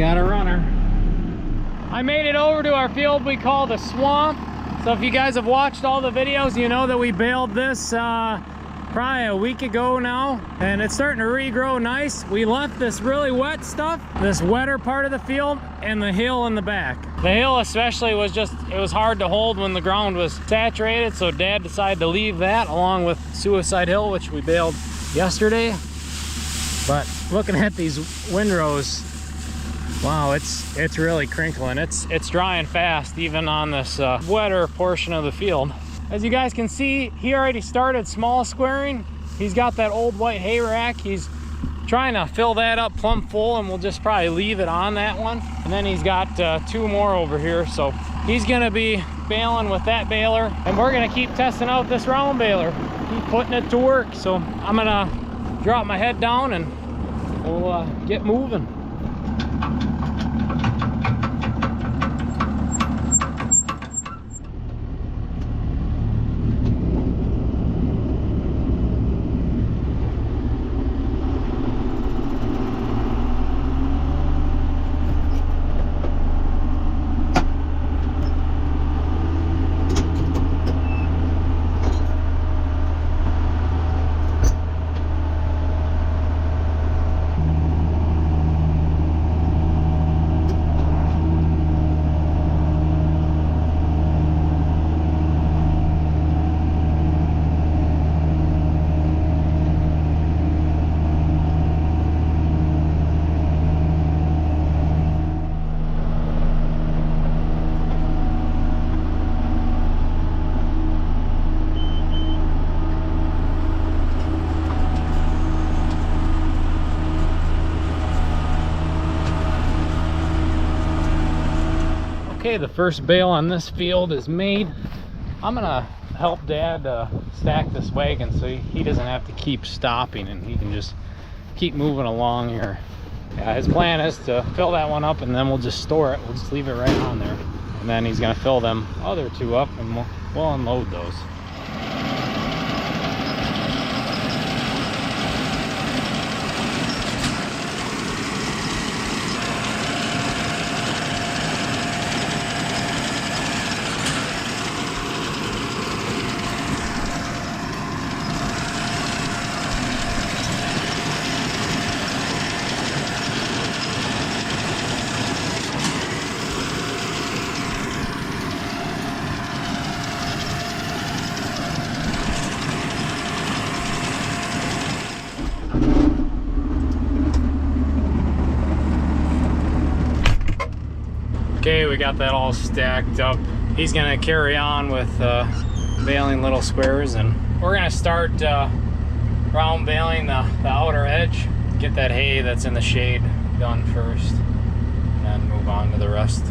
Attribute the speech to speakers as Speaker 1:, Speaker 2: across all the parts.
Speaker 1: got a runner. I made it over to our field we call the swamp. So if you guys have watched all the videos, you know that we baled this probably a week ago now, and it's starting to regrow nice. We left this really wet stuff, this wetter part of the field, and the hill in the back. The hill especially was just, it was hard to hold when the ground was saturated, so Dad decided to leave that along with Suicide Hill, which we baled yesterday. But looking at these windrows, wow, it's really crinkling. It's drying fast even on this wetter portion of the field. As you guys can see, he already started small squaring. He's got that old white hay rack. He's trying to fill that up plumb full, and we'll just probably leave it on that one. And then he's got 2 more over here, so he's gonna be baling with that baler, and we're gonna keep testing out this round baler, keep putting it to work. So I'm gonna drop my head down and we'll get moving. Okay, the first bale on this field is made. I'm gonna help Dad stack this wagon so he doesn't have to keep stopping and he can just keep moving along here. Yeah, his plan is to fill that one up and then we'll just store it. We'll just leave it right on there. And then he's gonna fill them other 2 up and we'll unload those. Okay, we got that all stacked up. He's gonna carry on with baling little squares, and we're gonna start round baling the outer edge, get that hay that's in the shade done first, and then move on to the rest.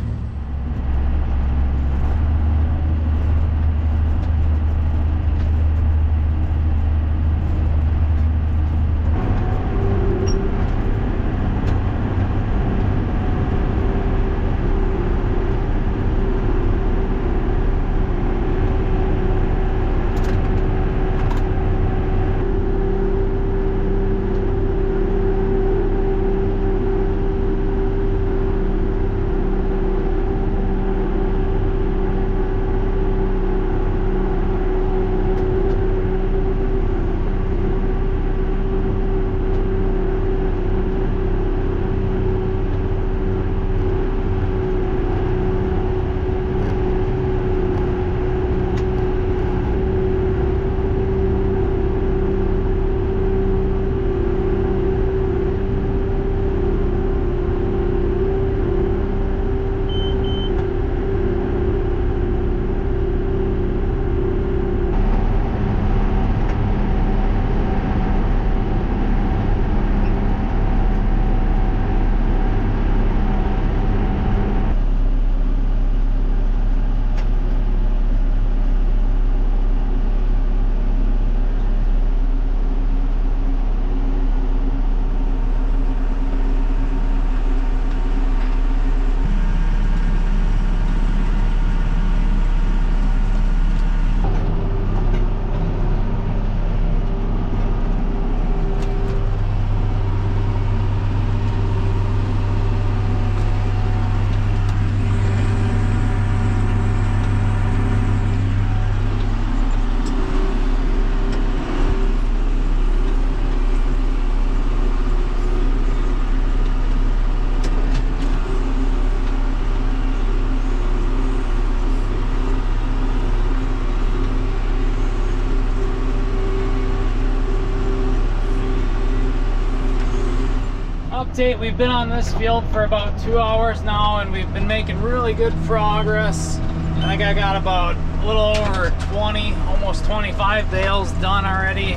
Speaker 1: update. We've been on this field for about 2 hours now, and we've been making really good progress. I think I got about a little over 20, almost 25 bales done already,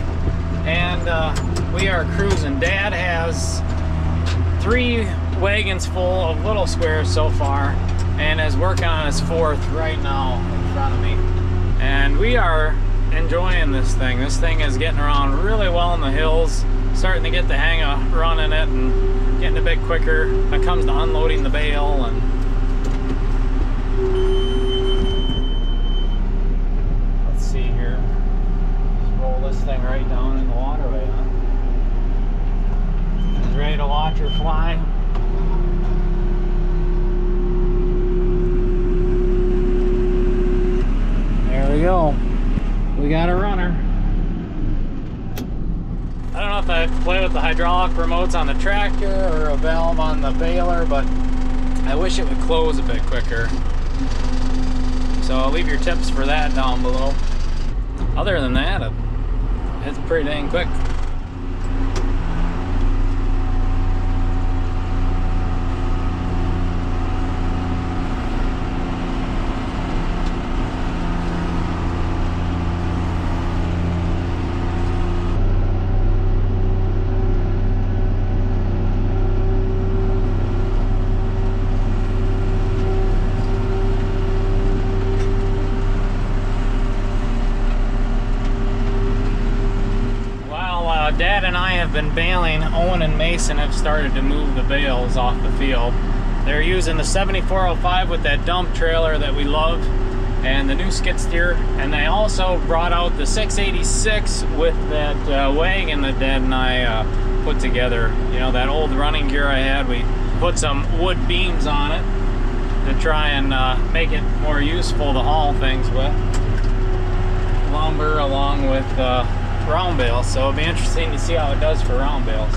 Speaker 1: and we are cruising. Dad has 3 wagons full of little squares so far, and is working on his 4th right now in front of me. And we are enjoying this thing. This thing is getting around really well in the hills, starting to get the hang of running it and getting a bit quicker when it comes to unloading the bale. And let's see here, just roll this thing right down in the waterway, huh? Is ready to watch her fly. There we go. We got a runner. I don't know if I play with the hydraulic remotes on the tractor or a valve on the baler, but I wish it would close a bit quicker. So I'll leave your tips for that down below. Other than that, it's pretty dang quick. Dad and I have been baling. Owen and Mason have started to move the bales off the field. They're using the 7405 with that dump trailer that we love, and the new skid steer, and they also brought out the 686 with that wagon that Dad and I put together. You know, that old running gear I had, we put some wood beams on it to try and make it more useful to haul things with. Lumber along with round bales, so it'll be interesting to see how it does for round bales.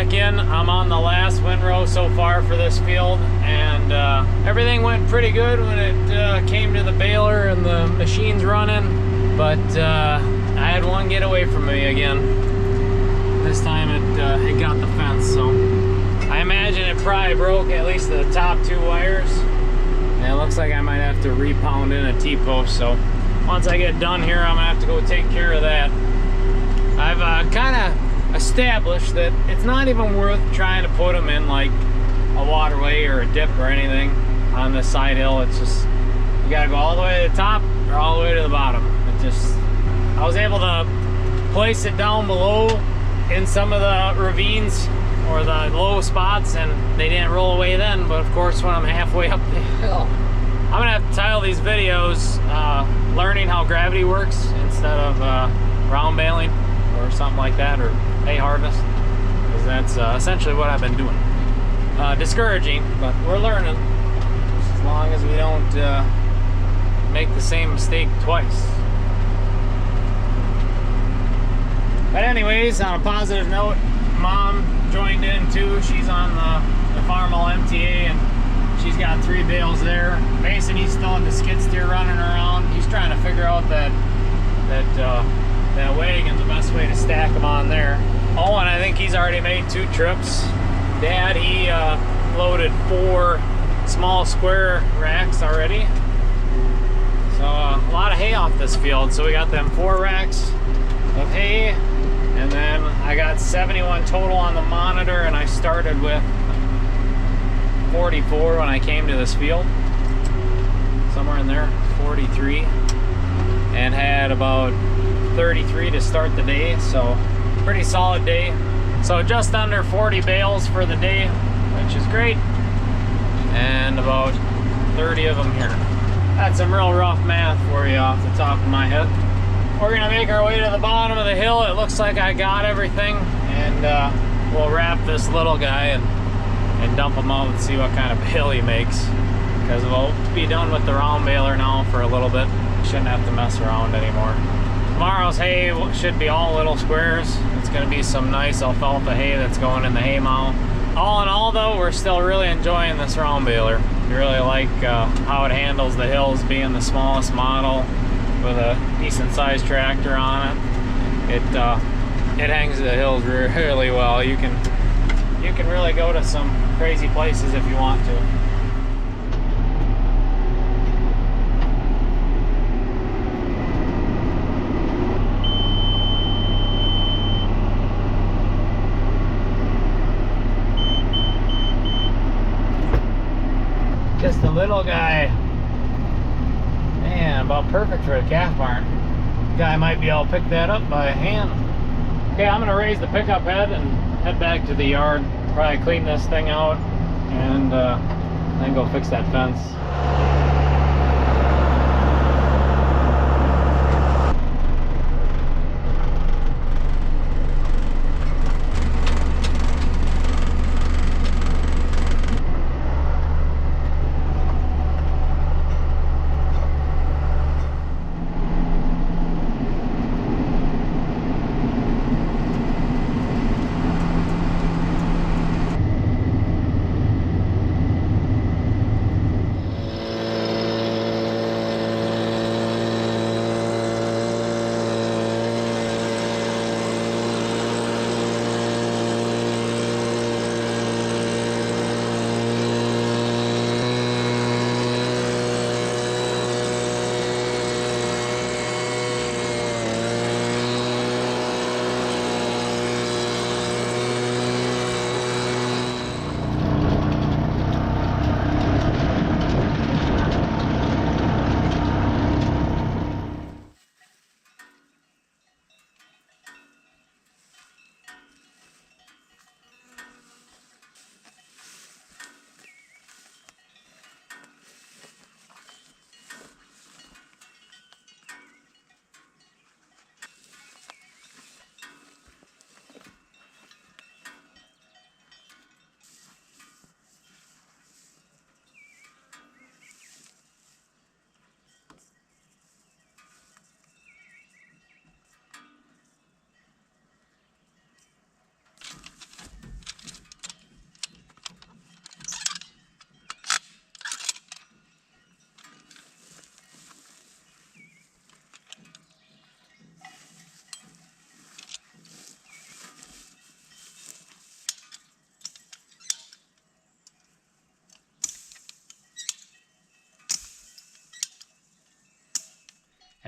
Speaker 1: back in. I'm on the last windrow so far for this field, and everything went pretty good when it came to the baler and the machines running, but I had one get away from me again. This time it got the fence, so I imagine it probably broke at least the top 2 wires, and it looks like I might have to repound in a T-post. So once I get done here, I'm gonna have to go take care of that. I've kind of established that it's not even worth trying to put them in like a waterway or a dip or anything on this side hill. It's just, you gotta go all the way to the top or all the way to the bottom. It just, I was able to place it down below in some of the ravines or the low spots, and they didn't roll away then. But of course, when I'm halfway up the hill, I'm gonna have to title these videos learning how gravity works instead of round baling or something like that, or hay harvest, because that's essentially what I've been doing. Discouraging, but we're learning, as long as we don't make the same mistake twice. But anyways, on a positive note, Mom joined in too. She's on the Farmall MTA, and she's got 3 bales there. Mason, he's still in the skid steer running around. He's trying to figure out that wagon, the best way to stack them on there. Owen, I think he's already made 2 trips. Dad, he loaded 4 small square racks already. So a lot of hay off this field. So we got them 4 racks of hay, and then I got 71 total on the monitor, and I started with 44 when I came to this field. Somewhere in there, 43, and had about 33 to start the day, so pretty solid day. So just under 40 bales for the day, which is great, and about 30 of them here. That's some real rough math for you off the top of my head. We're gonna make our way to the bottom of the hill. It looks like I got everything, and we'll wrap this little guy and dump him out and see what kind of bale he makes, because we'll be done with the round baler now for a little bit. Shouldn't have to mess around anymore. Tomorrow's hay should be all little squares. It's going to be some nice alfalfa hay that's going in the hay mow. All in all though, we're still really enjoying this round baler. We really like how it handles the hills, being the smallest model with a decent sized tractor on it. It hangs the hills really well. You can really go to some crazy places if you want to. Just a little guy. Man, about perfect for a calf barn. Guy might be able to pick that up by hand. Okay, I'm gonna raise the pickup head and head back to the yard. Probably clean this thing out and then go fix that fence.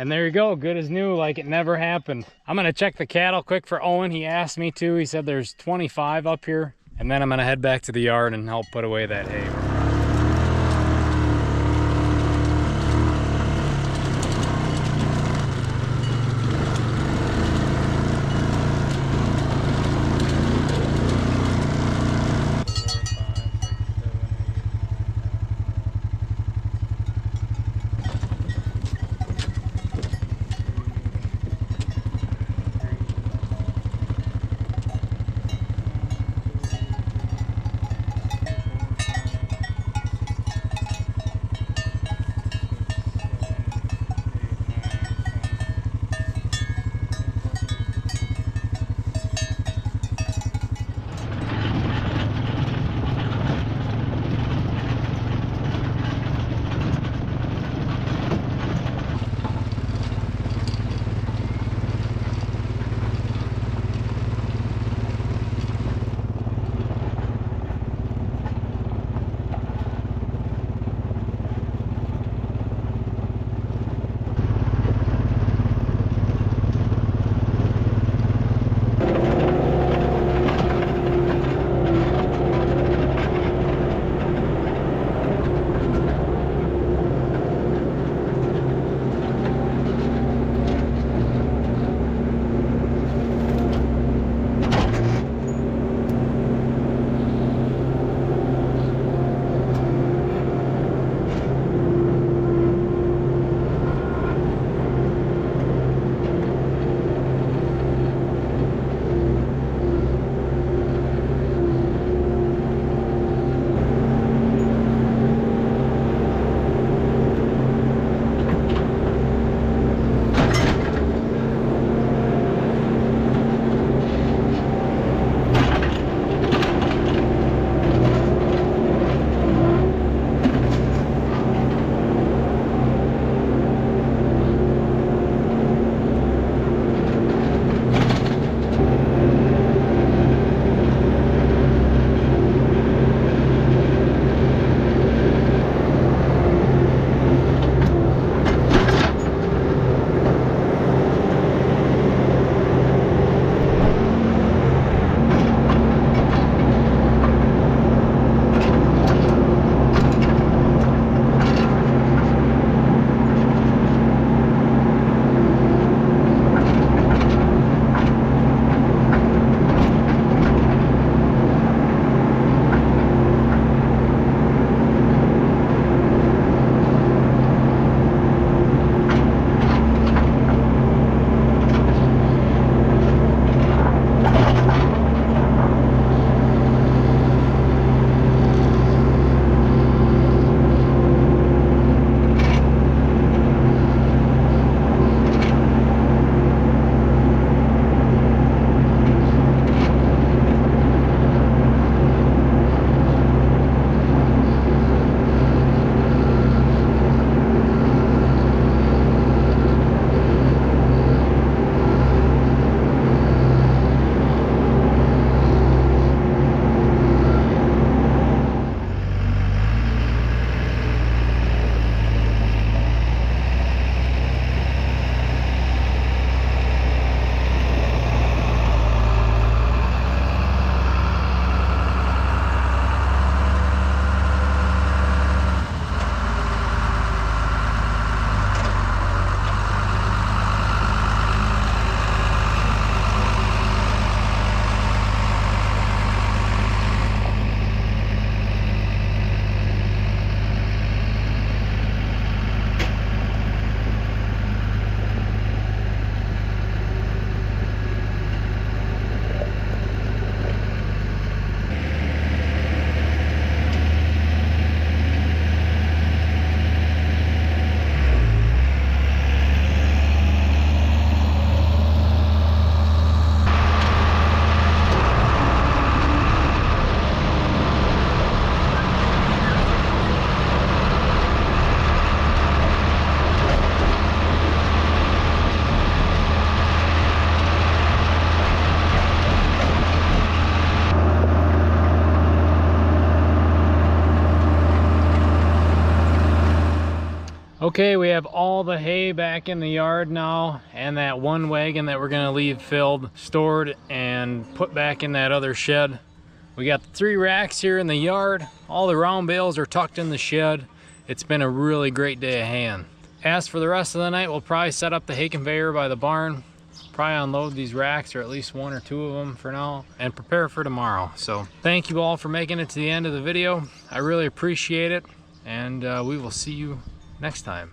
Speaker 1: And there you go, good as new, like it never happened. I'm gonna check the cattle quick for Owen. He asked me to. He said there's 25 up here. And then I'm gonna head back to the yard and help put away that hay. Okay, we have all the hay back in the yard now, and that one wagon that we're gonna leave filled, stored, and put back in that other shed. We got 3 racks here in the yard. All the round bales are tucked in the shed. It's been a really great day of haying. As for the rest of the night, we'll probably set up the hay conveyor by the barn, probably unload these racks, or at least 1 or 2 of them for now, and prepare for tomorrow. So thank you all for making it to the end of the video. I really appreciate it, and we will see you next time.